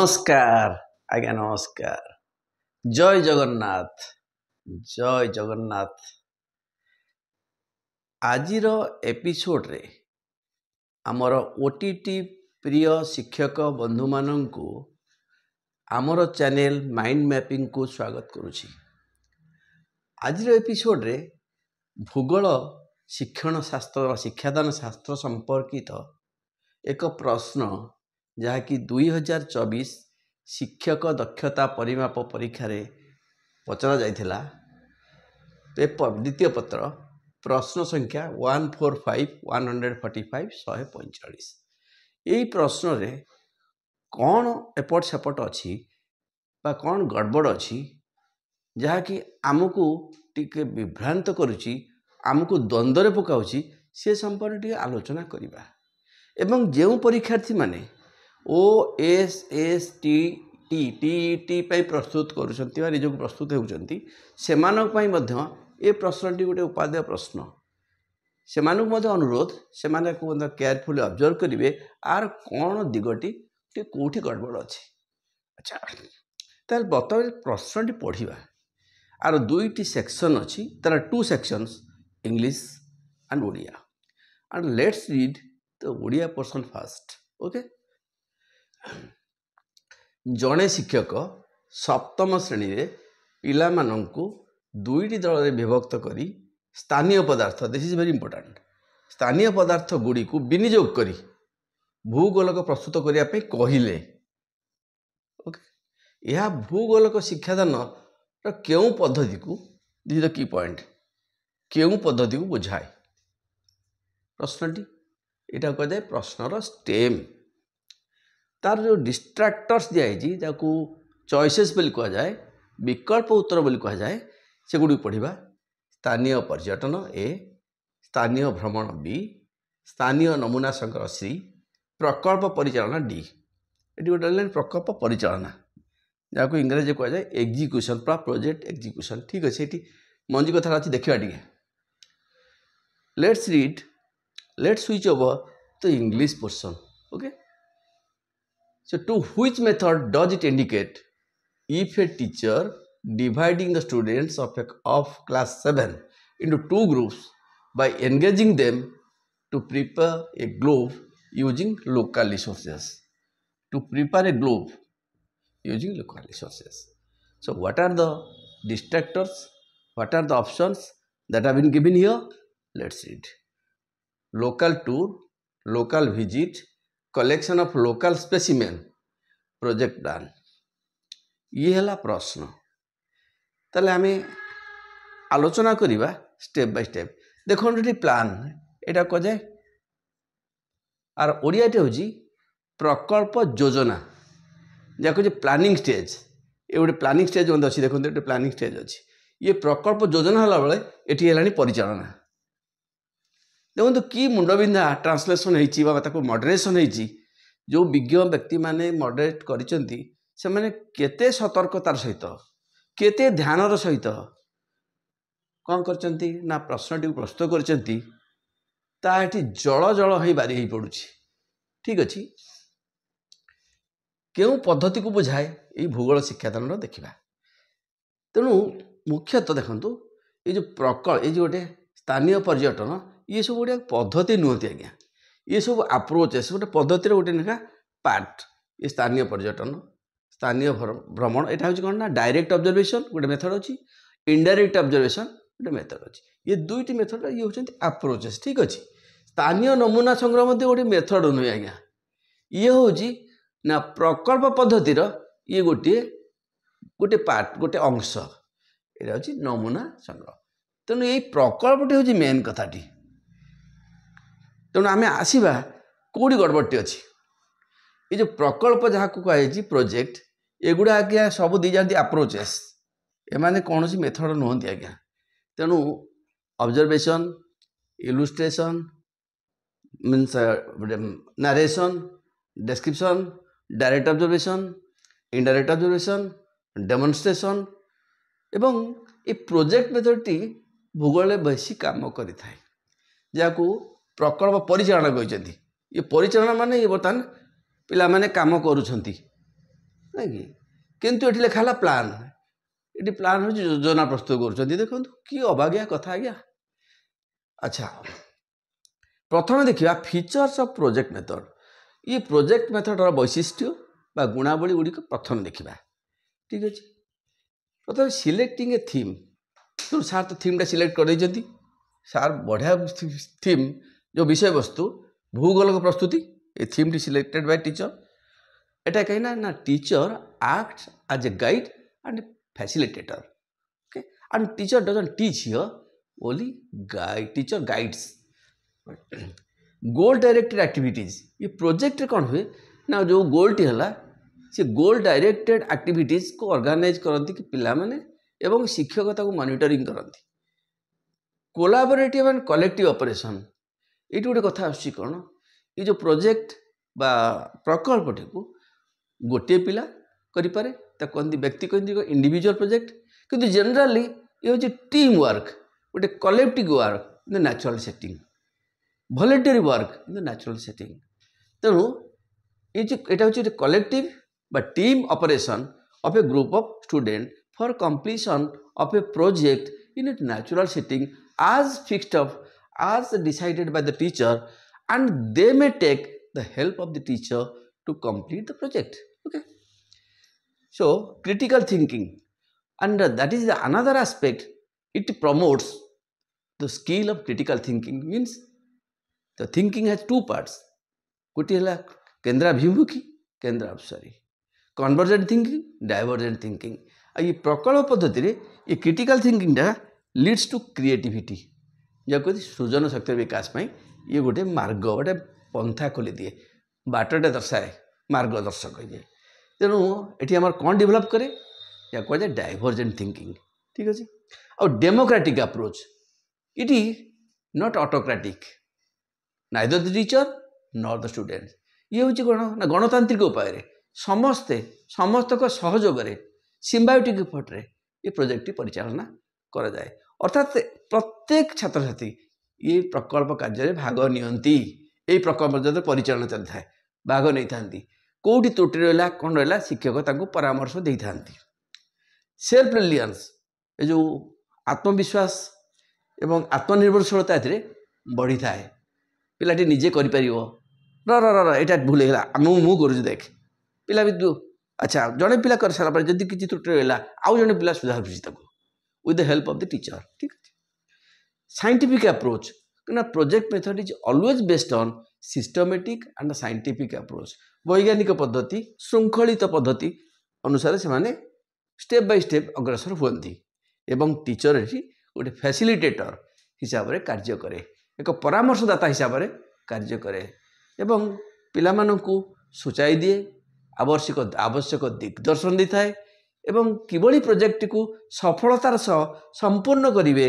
नमस्कार आज्ञा नमस्कार। जय जगन्नाथ जय जगन्नाथ। आजिर एपिसोड रे आमर ओटीटी प्रिय शिक्षक बंधु मानंकु आमर चैनल माइंड मैपिंग को स्वागत करुछि। आजिर एपिसोड रे भूगोल शिक्षण शास्त्र शिक्षादान शास्त्र संपर्कित एक प्रश्न जहाँकि 2024 शिक्षक दक्षता परिमाप परीक्षा रे पचरा जाइथिला। पेपर द्वितीय पत्र प्रश्न संख्या 145 यही प्रश्न रे कौन एपट सेपट अच्छी बा कौन गड़बड़ अच्छी जहाँकि आमको टिके विभ्रांत करुच्ची, आमको द्वंद्व पकाउची, से संपर्क टिके आलोचना करिबा। एवं जो परीक्षार्थी माने OSST TET प्रस्तुत करुछंती बा निजको प्रस्तुत होउछंती सेमानक पई मध्य ए प्रश्नटी गोटे उपादेय प्रश्न। सेमानक मध्य अनुरोध सेमाने को केयरफुली ऑब्जर्व करिवे आर कोन दिगटी टे कोठी गड़बड़ अछि। अच्छा ताल बतवे प्रश्नटी पढ़िबा। आर दुईटी सेक्शन अछि, तार two sections English and Odia. And let's read the Odia portion first. Okay. जड़े शिक्षक सप्तम श्रेणी रे पिला मानंकु दुईटी दल रे विभक्त करी स्थानीय पदार्थ, दिस इज वेरी इंपोर्टेंट, स्थानीय पदार्थ गुड़ी को विनियोग करी भूगोलक प्रस्तुत करिया पे कहिले। ओके। यह भूगोलक शिक्षादान क्यों पद्धति को, this is the key point, क्यों पद्धति को बुझाए प्रश्नटी। एटा कह जाए प्रश्नर स्टेम। तार जो डिस्ट्रैक्टर्स दिखाई जाको चॉइसेस बोली कह जाए, विकल्प उत्तर बोली कह जाए, से गुड़ी पढ़िबा। स्थानीय पर्यटन ए, स्थानीय भ्रमण बी, स्थानीय नमूना संग्रह सी, प्रकल्प परिचालना डी। ये गोटे प्रकल्प परिचालना जहाँ इंग्रेजी कह जाए एग्जीक्यूशन, पूरा प्रोजेक्ट एग्जीक्यूशन। ठीक अच्छे, ये मंजी कथा अच्छी देखा टे। Let's read, let's switch over the English portion. Okay. So to which method does it indicate if a teacher dividing the students of class 7 into two groups by engaging them to prepare a globe using local resources? To prepare a globe using local resources. So what are the distractors? What are the options that have been given here? Let's read. Local tour, local visit, collection of local specimen, project plan. ये है प्रश्न। ताले हमें आलोचना करिबा step by step. देखो plan एटा कह जाए आर ओडियाटे हूँ प्रकल्प योजना, जहाँ कहे प्लानिंग स्टेज। ये गोटे प्लानिंग स्टेज अच्छी, देखो ये प्लानिंग स्टेज अच्छी। ये प्रकल्प योजना होला बेले एठी हेलानी परिचालना। देखो कि मुंडबिंधा ट्रांसलेसन होती मॉडरेशन होती, जो विज्ञ व्यक्ति माने मॉडरेट करिसेंती से माने केते सतर्कतार सहित केते ध्यानर सहित कौन करचंती ना प्रश्नटी प्रस्तुत करचंती ताठी जल जल हो बारी हो पड़ुछि। ठीक अच्छे। क्यों पद्धति को बुझाए ये भूगोल शिक्षादान देखा। तेणु मुख्यतः देखंतु ये जो प्रकल्प, ये जो गोटे स्थानीय पर्यटन, ये सब गोटे पद्धति नुहति आज्ञा। ये सब अप्रोचेस गोटे पद्धतिर गोटे लेखा पार्ट। ये स्थानीय पर्यटन, स्थानीय भ्रमण, यहाँ हूँ कौन ना डायरेक्ट ऑब्जर्वेशन गोटे मेथड अच्छी, इनडायरेक्ट ऑब्जर्वेशन गोटे मेथड अच्छी। ये दुईटी मेथड ये हूँ अप्रोचेस। ठीक अच्छे। स्थानीय नमूना संग्रह मध्य गोटे मेथड नुहे आज्ञा। ये हूँ ना प्रकल्प पद्धतिर ये गोटे गोटे पार्ट, गोटे अंश। यहाँ हूँ नमूना संग्रह। तेणु ये प्रकल्पटी हूँ मेन कथाटी। तेणु आम आसवा कौटी गड़बड़टी अच्छी। ये जो प्रकल्प जहाँ को कहुई प्रोजेक्ट, एगुड़ा आज्ञा सब दी जाती अप्रोचेस, एमाने कौन सी मेथड नुहति आज्ञा। तेणु observation, illustration, means narration, description, direct observation, indirect observation, demonstration एवं ये प्रोजेक्ट मेथडटी भूगोल बेसी काम करें जहाँ को प्रकल्प परिचालना कहते। ये परिचालना माने ये बर्तमान पिला माने काम करुछंती। ना कि किंतु एठी लिखा प्लान ये प्लान हो योजना प्रस्तुत कर देखो कि अबागिया कथा आज्ञा। अच्छा प्रथम देखा फीचर्स ऑफ प्रोजेक्ट मेथड ये प्रोजेक्ट मेथडर वैशिष्ट्य बा गुणावली गुड़िक प्रथम देखा ठीक अच्छे। प्रथम सिलेक्टिंग ए थीम तो सार तो थीमटा सिलेक्ट कर सार बढ़िया थीम जो विषय वस्तु भूगोल प्रस्तुति ए थीम टी सिलेक्टेड बाय टीचर एटा कहीं ना teacher act as a guide and facilitator okay and teacher doesn't teach here only guide teacher guides goal directed activities ये प्रोजेक्ट कौन हुए ना जो गोल टी है से गोल डायरेक्टेड एक्टिविटीज को ऑर्गेनाइज करती कि पिला माने एवं शिक्षकता को मॉनिटरिंग करती कोलाबोरेटिव एंड कलेक्टिव ऑपरेशन ये गोटे कथा आसुची कौन ये जो प्रोजेक्ट बा प्रकल्पटी को गोटे पिला करें कहती व्यक्ति कहती इंडिविजुअल प्रोजेक्ट किंतु जनरली ये हूँ टीम वर्क गोटे collective work in the natural setting voluntary work in the natural setting तेणु ये हूँ कलेक्टिव बा team operation of A group of student for completion of A project in a natural setting as fixed up as decided by the teacher and they may take the help of the teacher to complete the project. Okay, so critical thinking and that is the another aspect. It promotes the skill of critical thinking means the thinking has two parts. गोटे है केन्द्राभिमुखी केन्द्रापसारी convergent thinking divergent thinking ये प्रकल्प पद्धति ये critical thinking leads to creativity जहाँ कहते सृजन शक्ति विकास में ये गोटे मार्ग गोटे पंथा खोली दिए बाटटे दर्शाए मार्गदर्शक ये तेणु ये आम कौन डेभलप करे या कह डाइवर्जेंट थिंकिंग ठीक अच्छे और democratic approach it not autocratic neither the teacher not the student ये हूँ कौन ना गणतांत्रिक उपाय समस्ते समस्त सहयोग सिम्बायोटिक इफर्ट ये प्रोजेक्ट परिचालना करा जाए अर्थात प्रत्येक छात्र छात्री ये प्रकल्प कार्य भाग नियंती ये प्रकल्प जो परिचालन चलता है भाग नहीं था कौटी त्रुटि रहा कौन रहा शिक्षक परामर्श दे था सेल्फ रिलियंस ये जो आत्मविश्वास एवं आत्मनिर्भरशीलता बढ़ी था पिलाटी निजे कर यहाँ भूल मु कर देख पिला भी अच्छा जड़े पिला कर सारा जब किसी त्रुटि रहा आउ जड़े पिला सुधार with the help of the teacher ठीक है। Scientific approach ना project method is always based on systematic and scientific approach वैज्ञानिक पद्धति श्रृंखलित पद्धति अनुसार से माने स्टेप बाय स्टेप अग्रसर हुअन्ति एवं टीचर एठी गोटे फैसिलिटेटर हिसाब रे कार्य करे एक परामर्शदाता हिसाब रे कार्य करे एवं पिलामानंकु सूचाई दिए आवश्यक दिग्दर्शन दी थाए एवं किभली प्रोजेक्ट को सफलतार सह संपूर्ण करेंगे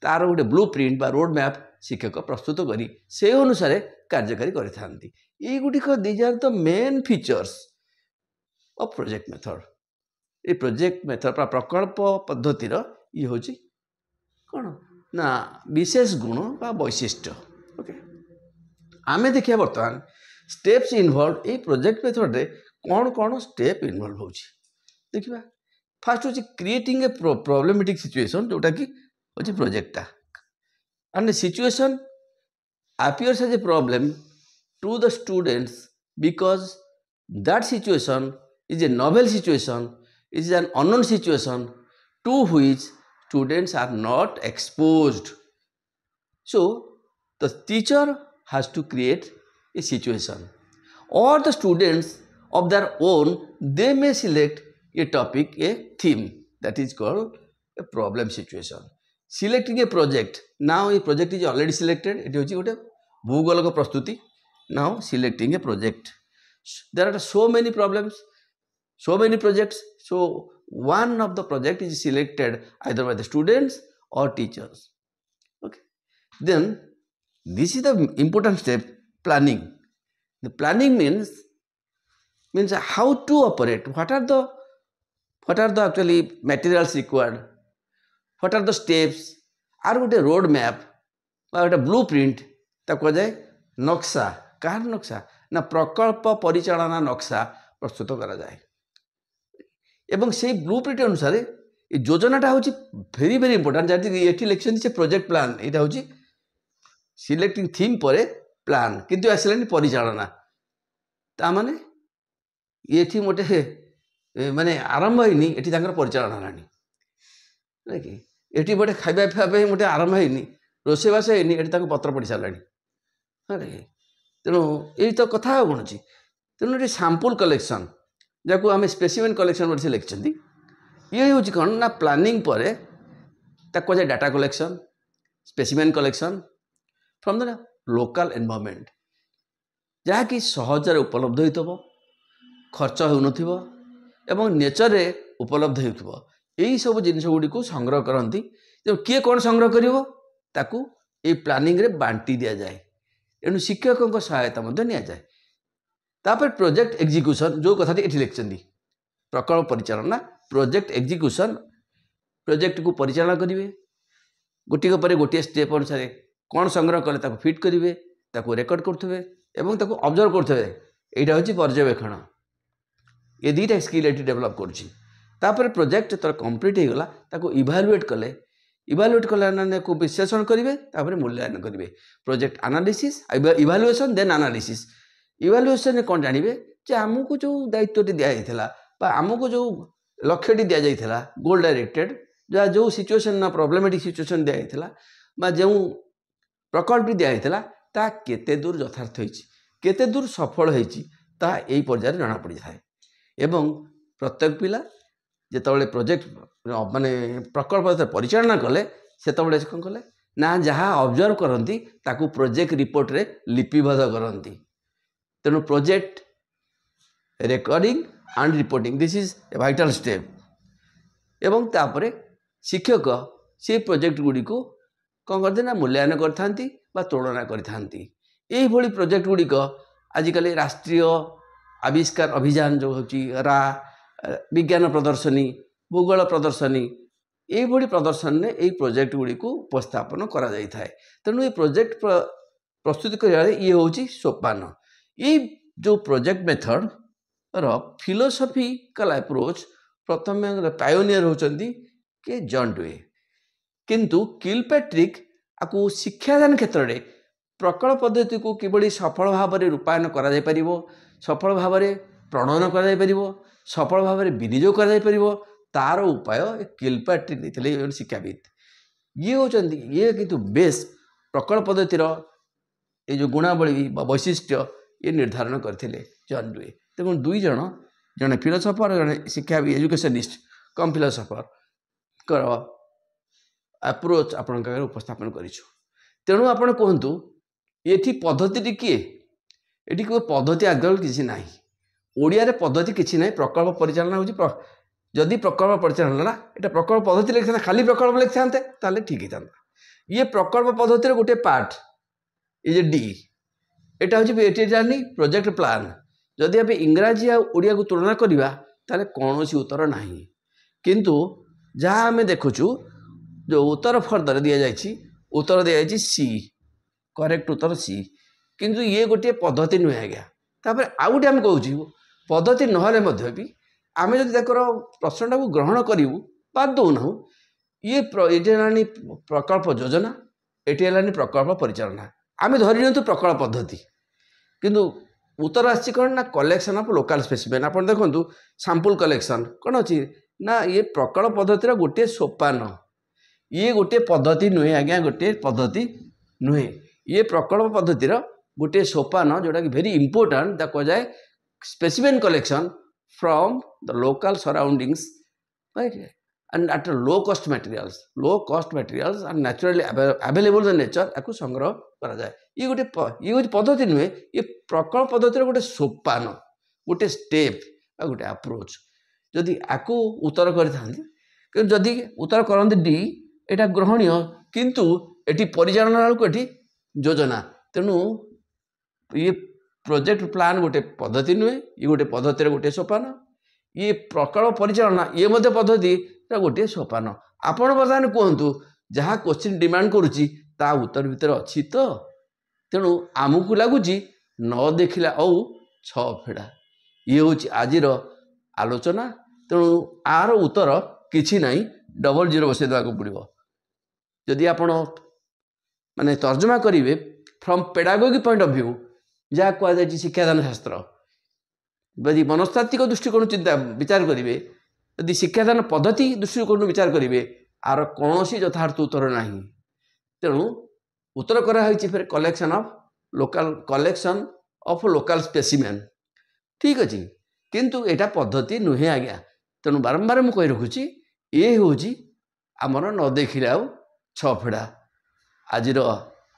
तार गोटे ब्लू प्रिंट बा रोड मैप शिक्षक प्रस्तुत करी से अनुसार कार्यकारी करथांती ये गुटिक these are the main features of project method ये प्रोजेक्ट मेथड प्रकल्प पद्धतिर ये हूँ कौन ना विशेष गुण बा वैशिष्ट्य ओके आमे देखिए बर्तमान स्टेप्स इनवॉल्व ये प्रोजेक्ट मेथड रे कौन कौन स्टेप इनवॉल्व होची देखिए फास्ट हूँ क्रिएटिंग ए प्रॉब्लमेटिक सिचुएशन जोटा कि हूँ प्रोजेक्टा and situation appears as a problem to the students because that situation is a novel situation, is an unknown situation to which students are not exposed. So the teacher has to create a situation or the students of their own they may select a topic, a theme that is called a problem situation. Selecting a project, now a project is already selected, it is gote भूगोल को प्रस्तुति. Now selecting a project, there are so many problems, so many projects, so one of the project is selected either by the students or teachers. Okay, then this is the important step, planning. The planning means how to operate, what are the actually materials required, what are the steps, और गोटे road map गोटे blue print कह जाए नक्शा. कहार नक्शा ना प्रकल्प परिचालना नक्शा प्रस्तुत करा जाए. एवं से ब्लूप्रिंट अनुसार ये योजनाटा हूँ भेरी भेरी इंपोर्टाट जहाँ ये लिखते से प्रोजेक्ट प्लान यहाँ हूँ सिलेक्टिंग थीम पर प्लान किंतु आसला परिचालना ताने ये गोटे माने आरंभ होनी ये परिचालना है कि ये गोटे खाଇବା फाइबा गोटे आरंभ होनी रोषेबास होनी ये पत्र पढ़ी सारा है तेणु यही तो कथा कौन अच्छी तेणु ये सैंपल कलेक्शन जहाँ आम स्पेसिमेन कलेक्शन से लिखिं ये हूँ कौन ना प्लानिंग पर कहुए data collection specimen collection from the local environment जहाँकि सहजरे उपलब्ध हो खर्च हो नेचर रे उपलब्ध हो यही सब जिन गुड़ी संग्रह करती किए कौन संग्रह करो प्लानिंग रे बांटी दि जाए एणु शिक्षकों सहायता नि जाए तापर प्रोजेक्ट एग्जीक्यूशन जो कथा ये लिखिं प्रकल्प परिचालना प्रोजेक्ट एग्जीक्यूशन प्रोजेक्ट को परिचालना करेंगे गोटे पर गोटे स्टेप अनुसार कौन संग्रह कले फिट करेंगे रेकर्ड करेंगे ऑब्जर्व करते यहाँ हूँ पर्यवेक्षण ये दुईटा स्किल ये डेभलप कर प्रोजेक्ट तर कंप्लीट होगला इभालुएट कले को विश्लेषण करेंगे मूल्यांकन करेंगे project analysis evaluation then analysis evaluation कौन जानवे जे आमको जो दायित्व दिखाई आमको जो लक्ष्य दि जाता गोल डायरेक्टेड जहाँ जो सिचुएशन ना प्रोब्लेमेटिक सिचुएशन दिखाई जो प्रकल्प दिखाई ता केते दूर यथार्थ होती केते दूर सफल होती यही पर्यायर जना पड़ जाए एवं प्रत्येक पिला जिते प्रोजेक्ट माने प्रकल्प परिचालना कले से कौन कले ना जहाँ ऑब्जर्व करती प्रोजेक्ट रिपोर्ट रे लिपिबद्ध करती तेणु project recording and reporting this is a vital step एवं तापरे शिक्षक से प्रोजेक्ट गुड़ी को कौन करते ना मूल्यांकन करथांती बा तुलना करथांती यही भली प्रोजेक्ट गुड़िक आजिकल राष्ट्रीय आविष्कार अभियान जो होची रा विज्ञान प्रदर्शनी भूगोल प्रदर्शनी यही प्रदर्शन में यही प्रोजेक्ट गुड़ी को उपस्थापन करा जाई थाए तेणु ये प्रोजेक्ट प्रस्तुत कर ये हूँ सोपान ये जो प्रोजेक्ट मेथड रो फिलोसॉफिकल अप्रोच प्रथम पायोनियर होचंदी के जॉन डुए किंतु किलपैट्रिक आपको शिक्षादान क्षेत्र में प्रकल्प पद्धति को किभली सफल भाव में रूपायन करा जाय परिबो सफल भाव में प्रणयन करा जाय परिबो सफल भाव में विनियोग करा जाय परिबो तार उपाय किलपैट्रिक देथिले शिक्षाविद ये होचंदी ये किंतु बेस प्रकल्प पद्धतिर ये जो गुणावली वैशिष्ट्य ये निर्धारण करथिले जॉन डुए तेणु दुई जन जने फिलोसफर जने शिक्षाविद एजुकेशनिस्ट कम फिलोसफर कर अप्रोच आपण उपस्थापन करिछु तेणु आपण कहतु ये पद्धति किए ये कोई पद्धति आदि किसी ना ओडिया रे पद्धति किसी ना प्रकल्प परिचालना हूँ जदि प्रकल्प परिचालना यहाँ प्रकल्प पद्धति लिखा खाली प्रकल्प लिखि था ठीक था ये प्रकल्प पद्धति गोटे पार्ट ये डी यहाँ हूँ ये जानी प्रोजेक्ट प्लान जदि आप इंग्राजी ओडिया को तुलना करवा ताले कौन उत्तर ना किंतु जहाँ आम देखुचु जो उत्तर फर्दर दि जाए उत्तर दि जाए सी करेक्ट उत्तर सी किंतु ये गोटे पद्धति नुहे आज्ञा तापर आउ गोटे आम कहूँ पद्धति नहले भी आम जब प्रश्नटा को ग्रहण करूँ बाद दौना ये है प्रकल्प योजना ये है प्रकल्प परिचालना आम धरी नि प्रकल्प पद्धति किंतु उत्तर आसी कौन ना कलेक्शन ऑफ लोकल स्पेसिमेन आप देखो सैंपल कलेक्शन कौन अच्छी ना ये प्रकल्प पद्धतिर गोटे सोपान ये गोटे पद्धति नुहे आज्ञा गोटे पद्धति नुहे ये प्रकल्प पद्धतिर गोटे सोपान जोटा कि वेरी इंपोर्टेंट दैट कहुए specimen collection from the local surroundings and at low cost materials and naturally available in nature या संग्रह करा जाए ये गोटे पद्धति नुहे ये प्रकल्प पद्धतिर गोटे सोपान गोटे स्टेप गोटे अप्रोच जदि आपको उत्तर करते जदि उत्तर करते डी एटा ग्रहणीय किंतु एटी परिचालना ये योजना तेणु ये प्रोजेक्ट प्लान गोटे पद्धति नुहे ये गोटे पद्धति गोटे सोपान ये प्रकल्प परिचालना ये मध्य पद्धति गोटे सोपान आपण बर्तमान कहतु जहाँ क्वेश्चन डिमांड करुच्ची ता उत्तर भितर अच्छी तो तेणु आमको लगुच न देखला औ छ फेड़ा ये हूँ आज आलोचना तेणु आर उत्तर किछि नहीं डबल जीरो बसई देवाक पड़ो जदि आपण माने तर्जमा करेंगे from pedagogy point of view जहाँ कहुई शिक्षादान शास्त्र यदि मनस्तात्विक दृष्टिकोण चिंता विचार करेंगे यदि शिक्षादान पद्धति दृष्टिकोण विचार करेंगे आर कौन यथार्थ उत्तर ना तेणु उत्तर कराई फिर कलेक्शन ऑफ लोकल स्पेसिमेन ठीक अच्छे किंतु एटा पद्धति नुहे आज्ञा तेणु बारंबार मुझे कही रखुची ये हूँ आमर न देखिले आउ छ फेड़ा आज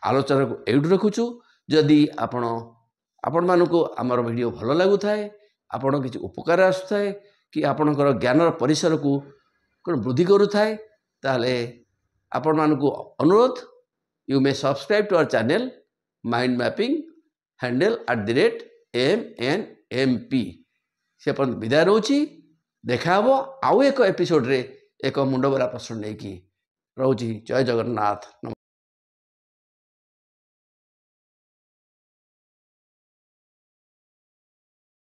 आलोचना को एवं रखुचु जदि आपण मानक आमर वीडियो भल लगुए आपण किसी उपकार आसुए कि आपणकर ज्ञानर परिसर को कौन वृद्धि करुए ताले आपण मानक अनुरोध you may subscribe to our channel mind mapping handle @MNMP से विदाय रोची देखा आउ एक एपिसोड रे एक मुंडबरा प्रश्न नहीं कि रोची जय जगन्नाथ।